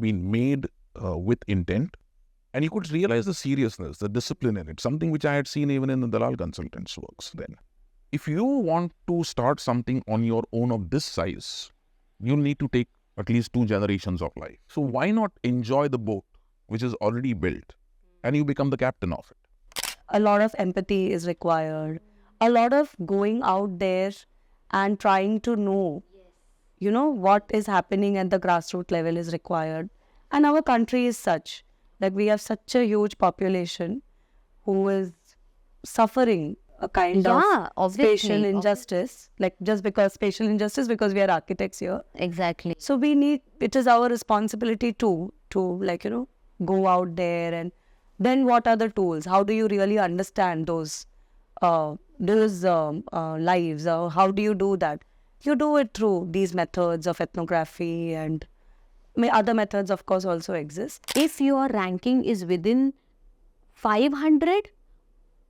have been made with intent. And you could realize the seriousness, the discipline in it, something which I had seen even in the Dalal Consultants' works then. If you want to start something on your own of this size, you need to take at least 2 generations of life. So why not enjoy the boat which is already built and you become the captain of it? A lot of empathy is required. A lot of going out there and trying to know, what is happening at the grassroots level is required. And our country is such that we have such a huge population who is suffering a kind of spatial injustice, like just because spatial injustice because we are architects here. Exactly. So it is our responsibility to go out there, and then what are the tools? How do you really understand those lives? How do you do that? You do it through these methods of ethnography, and other methods of course also exist. If your ranking is within 500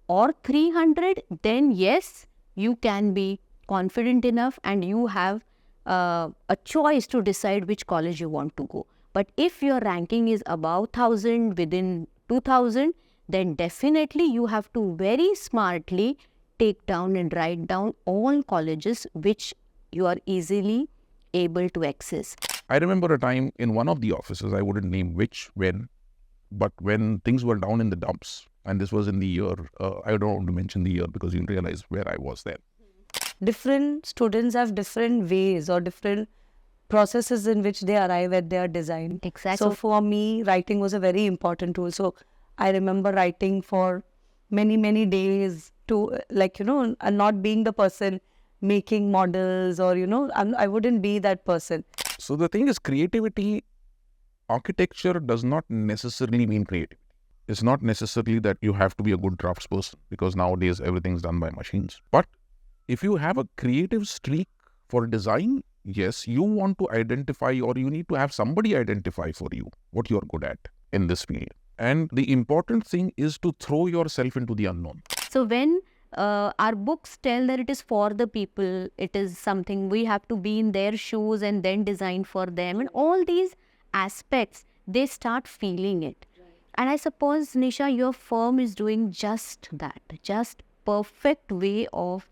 or 300, then yes, you can be confident enough and you have a choice to decide which college you want to go. But if your ranking is above 1000, within 2000, then definitely you have to very smartly take down and write down all colleges which you are easily able to access. I remember a time in one of the offices, I wouldn't name which, but when things were down in the dumps, and this was in the year, I don't want to mention the year because you'll realize where I was then. Different students have different ways or different processes in which they arrive at their design. Exactly. So for me, writing was a very important tool. So I remember writing for many, many days to and not being the person making models or, I wouldn't be that person. So the thing is, creativity, architecture does not necessarily mean creativity. It's not necessarily that you have to be a good craftsperson because nowadays everything's done by machines. But if you have a creative streak for design, yes, you want to identify or you need to have somebody identify for you what you're good at in this field. And the important thing is to throw yourself into the unknown. So when our books tell that it is for the people, it is something we have to be in their shoes and then design for them, and all these aspects, they start feeling it. And I suppose, Nisha, your firm is doing just that, just perfect way of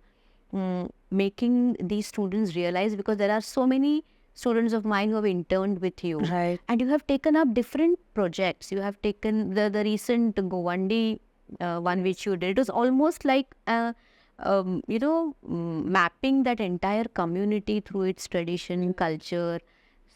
making these students realize, because there are so many students of mine who have interned with you. Right. And you have taken up different projects. You have taken the recent Govandi one which you did. It was almost like, mapping that entire community through its tradition, culture.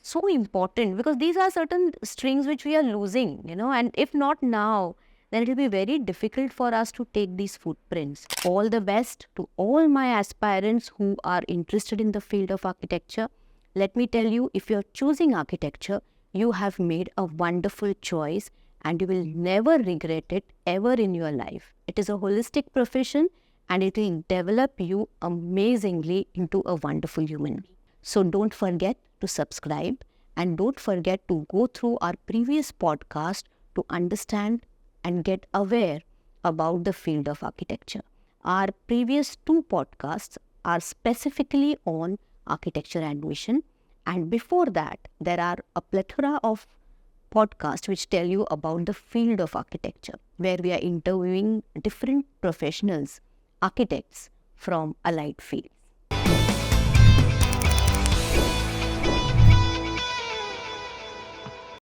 So important, because these are certain strings which we are losing, and if not now, then it will be very difficult for us to take these footprints. All the best to all my aspirants who are interested in the field of architecture. Let me tell you, if you're choosing architecture, you have made a wonderful choice and you will never regret it ever in your life. It is a holistic profession and it will develop you amazingly into a wonderful human being. So don't forget to subscribe and don't forget to go through our previous podcast to understand and get aware about the field of architecture. Our previous 2 podcasts are specifically on architecture admission, and before that there are a plethora of podcasts which tell you about the field of architecture, where we are interviewing different professionals, architects from allied fields.